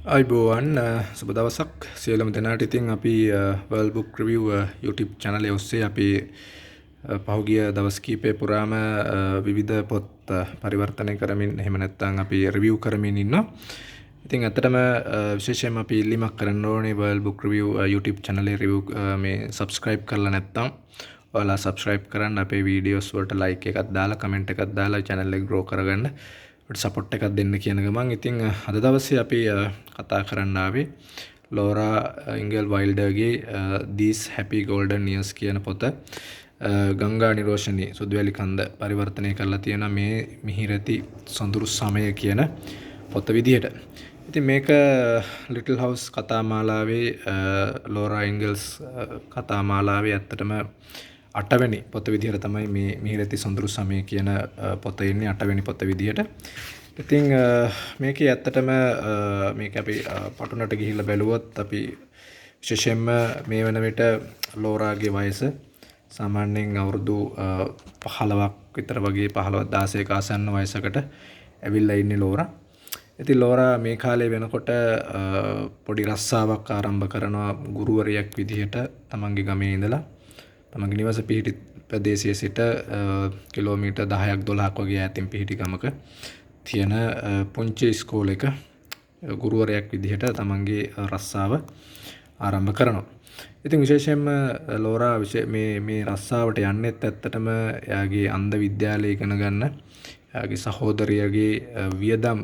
අයිබෝවන් සුබ දවසක් සියලුම දෙනාට. ඉතින් අපි World Book Review YouTube channel එක ඔස්සේ අපි පහුගිය දවස් කීපය පුරාම විවිධ පොත් පරිවර්තනය කරමින් එහෙම නැත්නම් අපි review කරමින් ඉන්නවා. ඉතින් ඇත්තටම විශේෂයෙන්ම අපි ඉල්ලීමක් කරන්න ඕනේ World Book Review YouTube channel එක review මේ subscribe කරලා නැත්නම් ඔයාලා subscribe කරන්න, අපේ videos වලට like එකක් දාලා comment එකක් දාලා channel එක grow කරගන්න සපොට් එකක් දෙන්න කියන ගමන්. ඉතින් අද දවසේ අපි කතා කරන්න ආවේ Laura ඉංගල් වයිල්ඩර්ගේ These Happy Golden Years කියන පොත. ගංගා නිරෝෂණී සුදුවැලි කන්ද පරිවර්තනය කරලා තියෙන මේ මිහිරැති සොඳුරු සමය කියන පොත විදිහට. ඉතින් මේක ලිටල් හවුස් කතා මාලාවේ ලෝරා ඉංගල්ස් කතා මාලාවේ ඇත්තටම 8 වෙනි පොත විදිහට තමයි මේ මිහිරැති සොඳුරු සමය කියන පොත ඉන්නේ, 8 වෙනි පොත විදිහට. ඉතින් මේකේ ඇත්තටම මේක අපි පටුනට ගිහිල්ලා බැලුවොත් අපි විශේෂයෙන්ම මේ වෙන විට ලෝරාගේ වයස සාමාන්‍යයෙන් අවුරුදු 15ක් විතර වගේ, 15 16ක ආසන්න වයසකට ඇවිල්ලා ඉන්නේ ලෝරා. ඉතින් ලෝරා මේ කාලේ වෙනකොට පොඩි රස්සාවක් ආරම්භ කරනවා ගුරුවරියක් විදිහට තමන්ගේ ගමේ ඉඳලා. තමන්ගේ නිවස පිහිටි ප්‍රදේශයේ සිට කිලෝමීටර් 10ක් 12ක් වගේ ඈතින් පිහිටි ගමක තියෙන පුංචි ඉස්කෝලේක ගුරුවරයෙක් විදිහට තමන්ගේ රස්සාව ආරම්භ කරනවා. ඉතින් විශේෂයෙන්ම ලෝරා මේ රස්සාවට යන්නෙත් ඇත්තටම එයාගේ අන්ධ විද්‍යාලය ඉගෙන ගන්න, එයාගේ සහෝදරියගේ වියදම්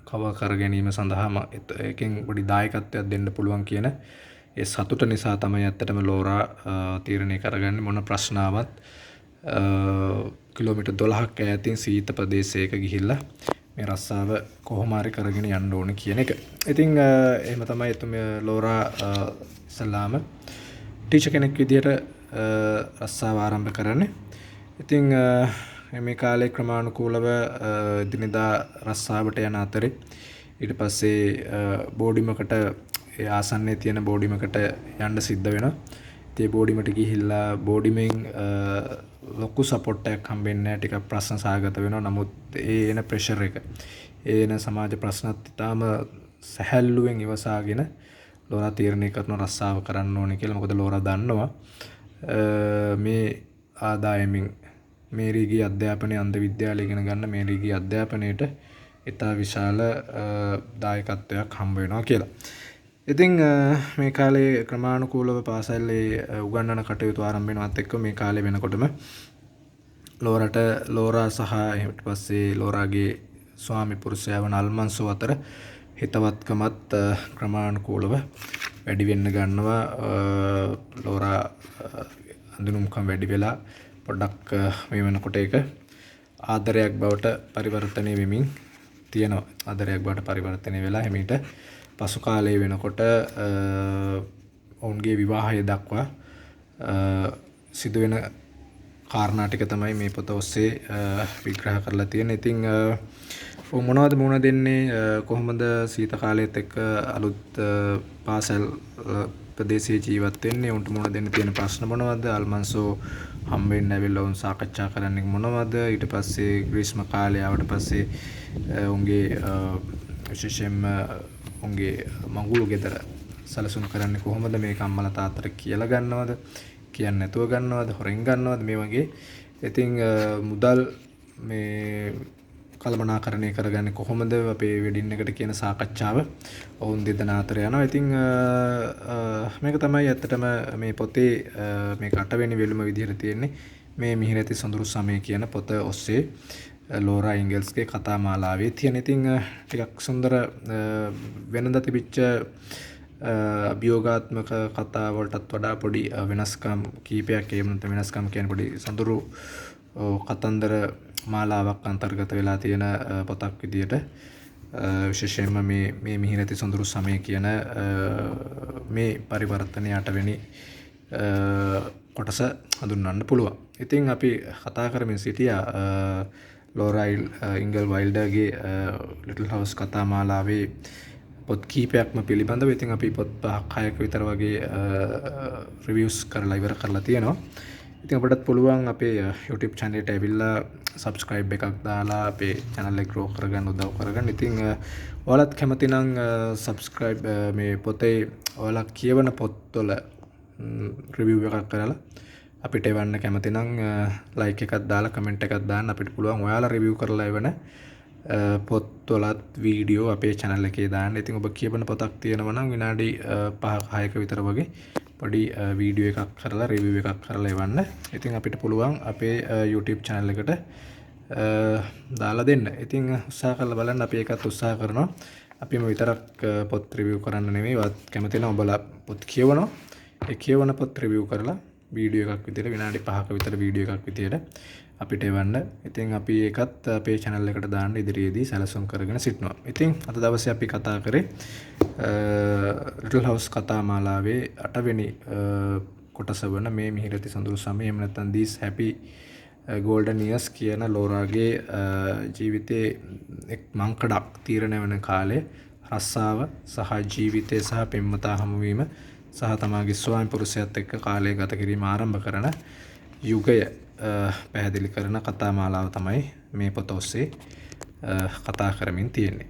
කව කර ගැනීම සඳහාම එකෙන් පොඩි දායකත්වයක් දෙන්න පුළුවන් කියන ඒ සතුට නිසා තමයි ඇත්තටම ලෝරා තීරණය කරගන්නේ මොන ප්‍රශ්නාවක් කිලෝමීටර් 12ක් ඈතින් සීත ප්‍රදේශයක ගිහිල්ලා මේ රස්සාව කොහොම හරි කරගෙන යන්න ඕන කියන එක. ඉතින් එහෙම තමයි එතුම ලෝරා ඉස්ලාම ටීචර් කෙනෙක් විදියට රස්සාව ආරම්භ කරන්නේ. ඉතින් මේ කාලේ ක්‍රමානුකූලව දිනදා රස්සාවට යන අතරේ ඊට පස්සේ බෝඩිමකට, ඒ ආසන්නයේ තියෙන බෝඩිමකට යන්න සිද්ධ වෙනවා. ඉතින් ඒ බෝඩිමට ගිහිල්ලා බෝඩිමෙන් ලොකු සපෝට් එකක් හම්බෙන්නේ නැහැ. ටිකක් ප්‍රශ්න සාගත වෙනවා. නමුත් ඒ එන ප්‍රෙෂර් එක, ඒ එන සමාජ ප්‍රශ්නත් ඉතාම සැහැල්ලුවෙන් ඉවසාගෙන ලෝරා තීරණය කරන රස්සාව කරන්න ඕනේ කියලා. මොකද ලෝරා දන්නවා මේ ආදායමින් මේරිගේ අධ්‍යාපනයේ අන්ධ විද්‍යාලය ඉගෙන ගන්න මේරිගේ අධ්‍යාපනයේට ඉතා විශාල දායකත්වයක් හම්බ වෙනවා කියලා. ඉතින් මේ කාලේ ක්‍රමානුකූලව පාසලේ උගන්වන කටයුතු ආරම්භ වෙනවත් එක්ක මේ කාලේ වෙනකොටම ලෝරා සහ ඊට පස්සේ ලෝරාගේ ස්වාමි පුරුෂයා වන අල්මන්සෝ අතර හිතවත්කමත් ක්‍රමානුකූලව වැඩි වෙන්න ගන්නවා. ලෝරා අඳුනුම්කම් වැඩි වෙලා පොඩ්ඩක් මේ වෙනකොට ඒක ආදරයක් බවට පරිවර්තනය වෙමින් තියෙනවා. ආදරයක් බවට පරිවර්තනය වෙලා හිමීට පසු කාලයේ වෙනකොට ඔවුන්ගේ විවාහය දක්වා සිදුවෙන කාරණා ටික තමයි මේ පොත ඔස්සේ විග්‍රහ කරලා තියෙන්නේ. ඉතින් මොනවද මුණ දෙන්නේ, කොහොමද සීත කාලයේත් එක්ක අලුත් පාසල් ප්‍රදේශයේ ජීවත් වෙන්නේ, උන්ට මුණ දෙන්න තියෙන ප්‍රශ්න මොනවද, අල්මන්සෝ හම්බෙන්න ඇවිල්ලා උන් සාකච්ඡා කරන්නේ මොනවද, ඊට පස්සේ ග්‍රීස්ම කාලය ආවට පස්සේ උන්ගේ විශේෂයෙන්ම උන්ගේ මඟුල් ගෙදර සැලසුම් කරන්නේ කොහොමද, මේක අම්මලා තාත්තට කියලා ගන්නවද, කියන්නේ නැතුව ගන්නවද, හොරෙන් ගන්නවද, මේ වගේ. ඉතින් මුදල් මේ කළමනාකරණය කරගන්නේ කොහොමද, අපේ වෙඩින් එකට කියන සාකච්ඡාව ඔවුන් දෙදෙනා අතර යනවා. ඉතින් මේක තමයි ඇත්තටම මේ පොතේ මේක 8 වෙනි වෙළුම විදිහට තියෙන්නේ. මේ මිහිරැති සොඳුරු සමය කියන පොත ඔස්සේ ලෝරා ඉංගල්ස්ගේ කතා මාලාවේ තියෙන. ඉතින් ටිකක් සුන්දර වෙනද තිබිච්ච අභියෝගාත්මක කතා වලටත් වඩා පොඩි වෙනස්කම් කීපයක්, එහෙම නැත්නම් වෙනස්කම් කියන්නේ පොඩි සොඳුරු කතන්දර මාලාවක් අන්තර්ගත වෙලා තියෙන පොතක් විදියට විශේෂයෙන්ම මේ මිහිරැති සොඳුරු සමය කියන මේ පරිවර්තනයේ 8 වෙනි කොටස හඳුන්වන්න පුළුවන්. ඉතින් අපි කතා කරමින් සිටියා ලෝරා ඉංගල් වයිල්ඩර්ගේ ලිටල් හවුස් කතා මාලාවේ පොත් කීපයක්ම පිළිබඳව. ඉතින් අපි පොත් 5ක් 6ක විතර වගේ රිවිව්ස් කරලා ඉවර කරලා තියෙනවා. ඉතින් අපිටත් පුළුවන් අපේ YouTube channel එකට ඇවිල්ලා subscribe එකක් දාලා අපේ channel එක grow කරගන්න උදව් කරගන්න. ඉතින් ඔයාලත් කැමති නම් subscribe මේ පොතේ ඔයාලා කියවන පොත්වල review එකක් කරලා අපිට එවන්න කැමති නම් like එකක් දාලා comment එකක් දාන්න. අපිට පුළුවන් ඔයාලා review කරලා එවන පොත්වලත් වීඩියෝ අපේ channel එකේ දාන්න. ඉතින් ඔබ කියවන පොතක් තියෙනවා නම් විනාඩි 5ක 6ක විතර වගේ පොඩි වීඩියෝ එකක් කරලා review එකක් කරලා එවන්න. ඉතින් අපිට පුළුවන් අපේ YouTube channel එකට දාලා දෙන්න. ඉතින් උත්සාහ කරලා බලන්න. අපි ඒකත් උත්සාහ කරනවා. අපිම විතරක් පොත් review කරන්න නෙමෙයි. වත් කැමති නම් ඔබලා පොත් කියවනවා. ඒ කියවන පොත් review කරලා වීඩියෝ එකක් විදියට විනාඩි 5ක විතර වීඩියෝ එකක් විදියට අපිට එවන්න. ඉතින් අපි ඒකත් අපේ channel එකට දාන්න ඉදිරියේදී සැලසුම් කරගෙන සිටිනවා. ඉතින් අද දවසේ අපි කතා කරේ Little House කතා මාලාවේ 8 වෙනි කොටස වන මේ මිහිරති සොඳුරු සමය එහෙම නැත්නම් These Happy Golden Years කියන ලෝරාගේ ජීවිතයේ එක් මංකඩක් තීරණය වෙන කාලේ රස්සාව සහ ජීවිතය සහ පෙම්වතා හමුවීම සහ තමාගේ ස්වාමි පුරුෂයාත් එක්ක කාලය ගත කිරීම ආරම්භ කරන යුගය පැහැදිලි කරන කතා මාලාව තමයි මේ පොත ඔස්සේ කතා කරමින් තියෙන්නේ.